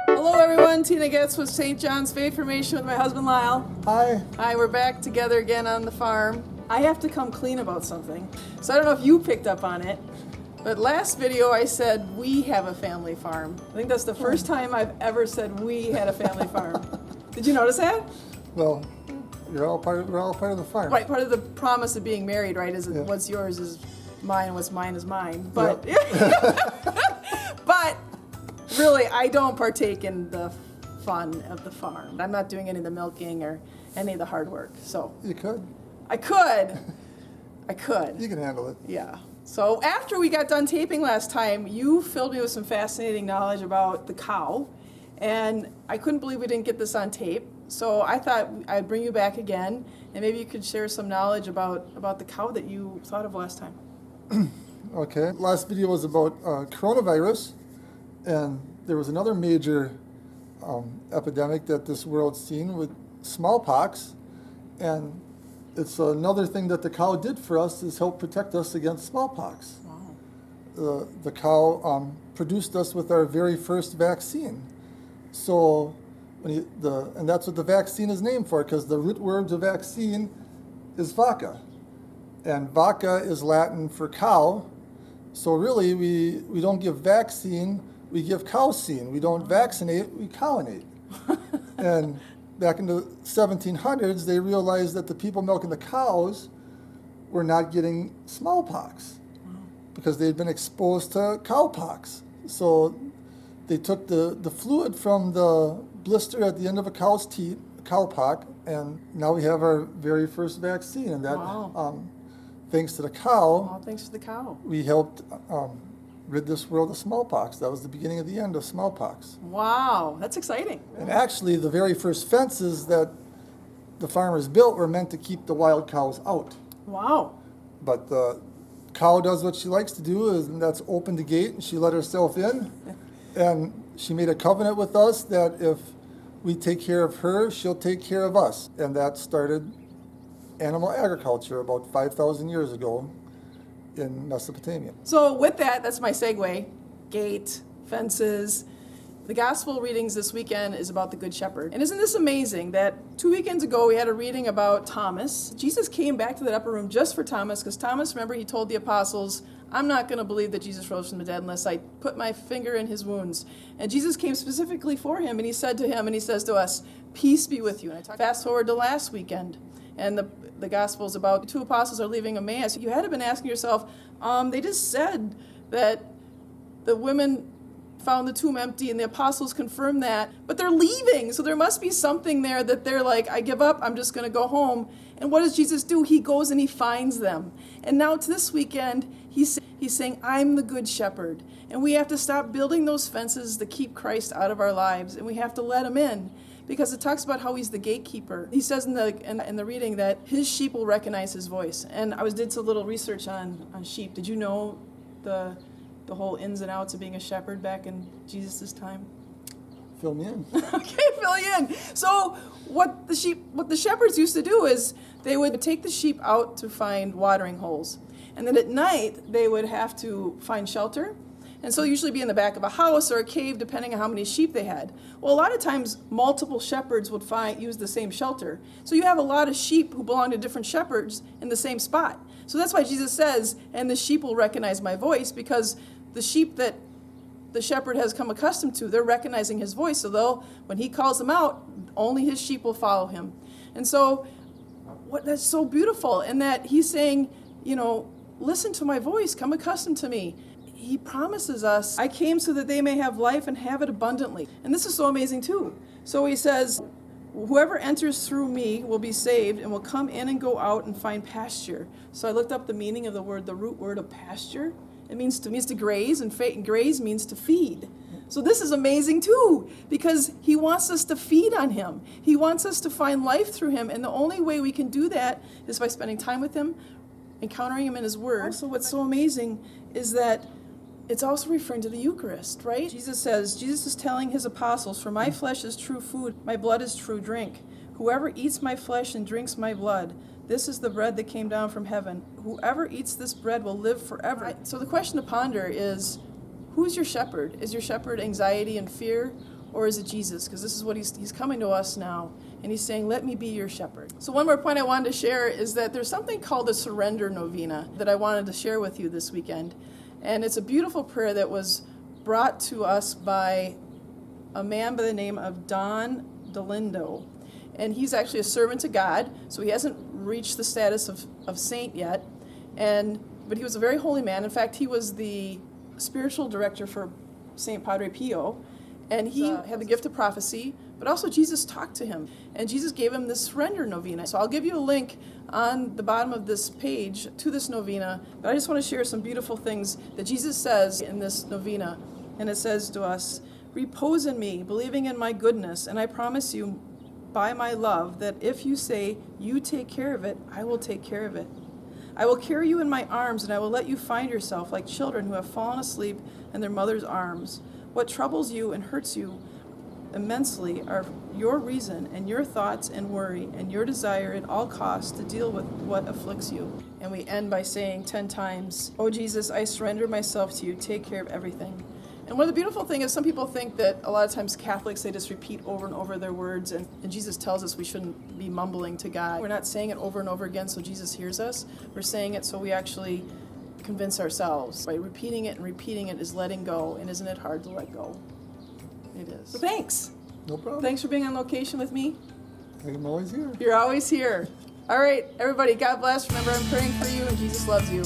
Hello everyone, Tina Getz with St. John's Faith Formation with my husband Lyle. Hi. Hi, we're back together again on the farm. I have to come clean about something. So I don't know if you picked up on it, but last video I said we have a family farm. I think that's the first time I've ever said we had a family farm. Did you notice that? Well, we're all part of the farm. Right, part of the promise of being married, right, is what's yours is mine, what's mine is mine. But, but really, I don't partake in the fun of the farm. I'm not doing any of the milking or any of the hard work. So You could. I could. You can handle it. Yeah. So after we got done taping last time, you filled me with some fascinating knowledge about the cow, and I couldn't believe we didn't get this on tape. So I thought I'd bring you back again, and maybe you could share some knowledge about the cow that you thought of last time. Okay. Last video was about coronavirus, and there was another major epidemic that this world's seen with smallpox, and it's another thing that the cow did for us is help protect us against smallpox. Wow. The cow produced us with our very first vaccine. So, and that's what the vaccine is named for, because the root word of vaccine is vaca. And vaca is Latin for cow. So really, we don't give vaccine, we give cowcine. We don't vaccinate, we cownate. And back in the 1700s, they realized that the people milking the cows were not getting smallpox because they had been exposed to cowpox. So they took the fluid from the blister at the end of a cow's teat, cowpox, and now we have our very first vaccine. And that, thanks to the cow, Well, thanks to the cow. we helped rid this world of smallpox. That was the beginning of the end of smallpox. Wow, that's exciting. And actually, the very first fences that the farmers built were meant to keep the wild cows out. Wow. But the cow does what she likes to do, and that's open the gate, and she let herself in. And she made a covenant with us that if we take care of her, she'll take care of us. And that started animal agriculture about 5,000 years ago in Mesopotamia. So with that, that's my segue. Gate, fences. The gospel readings this weekend is about the Good Shepherd. And isn't this amazing that 2 weekends ago we had a reading about Thomas. Jesus came back to that upper room just for Thomas, because Thomas, remember, he told the apostles, I'm not going to believe that Jesus rose from the dead unless I put my finger in his wounds. And Jesus came specifically for him, and he said to him, and he says to us, peace be with you. And fast forward to last weekend, and the gospel is about two apostles are leaving Emmaus. You had to have been asking yourself, they just said that the women found the tomb empty and the apostles confirmed that, but they're leaving. So there must be something there that they're like, I give up, I'm just going to go home. And what does Jesus do? He goes and he finds them. And now to this weekend, he's saying, I'm the good shepherd. And we have to stop building those fences to keep Christ out of our lives, and we have to let him in. Because it talks about how he's the gatekeeper. He says in the reading that his sheep will recognize his voice. And I did a little research on sheep. Did you know the whole ins and outs of being a shepherd back in Jesus' time? Fill me in. Okay, fill you in. So what the shepherds used to do is they would take the sheep out to find watering holes. And then at night, they would have to find shelter. And so usually be in the back of a house or a cave, depending on how many sheep they had. Well, a lot of times, multiple shepherds would use the same shelter. So you have a lot of sheep who belong to different shepherds in the same spot. So that's why Jesus says, and the sheep will recognize my voice, because the sheep that the shepherd has come accustomed to, they're recognizing his voice. So when he calls them out, only his sheep will follow him. And so that's so beautiful, in that he's saying, listen to my voice, come accustomed to me. He promises us, I came so that they may have life and have it abundantly. And this is so amazing too. So he says, whoever enters through me will be saved and will come in and go out and find pasture. So I looked up the meaning of the root word of pasture. It means to graze, and graze means to feed. So this is amazing too, because he wants us to feed on him. He wants us to find life through him. And the only way we can do that is by spending time with him, encountering him in his word. Also, what's so amazing is that it's also referring to the Eucharist, right? Jesus is telling his apostles, for my flesh is true food, my blood is true drink. Whoever eats my flesh and drinks my blood, this is the bread that came down from heaven. Whoever eats this bread will live forever. So the question to ponder is, who's your shepherd? Is your shepherd anxiety and fear, or is it Jesus? Because this is what he's coming to us now, and he's saying, let me be your shepherd. So one more point I wanted to share is that there's something called a surrender novena that I wanted to share with you this weekend. And it's a beautiful prayer that was brought to us by a man by the name of Don Delindo. And he's actually a servant to God, so he hasn't reached the status of saint yet. But he was a very holy man. In fact, he was the spiritual director for St. Padre Pio, and he had the gift of prophecy, but also Jesus talked to him, and Jesus gave him this surrender novena. So I'll give you a link on the bottom of this page to this novena, but I just want to share some beautiful things that Jesus says in this novena. And it says to us, repose in me, believing in my goodness, and I promise you by my love that if you say you take care of it, I will take care of it. I will carry you in my arms, and I will let you find yourself like children who have fallen asleep in their mother's arms. What troubles you and hurts you immensely are your reason and your thoughts and worry and your desire at all costs to deal with what afflicts you. And we end by saying 10 times, oh Jesus, I surrender myself to you. Take care of everything. And one of the beautiful things is some people think that a lot of times Catholics, they just repeat over and over their words, and Jesus tells us we shouldn't be mumbling to God. We're not saying it over and over again so Jesus hears us. We're saying it so we actually convince ourselves. By repeating it is letting go, and isn't it hard to let go? It is. So thanks. No problem. Thanks for being on location with me. I'm always here. You're always here. All right, everybody, God bless. Remember, I'm praying for you, and Jesus loves you.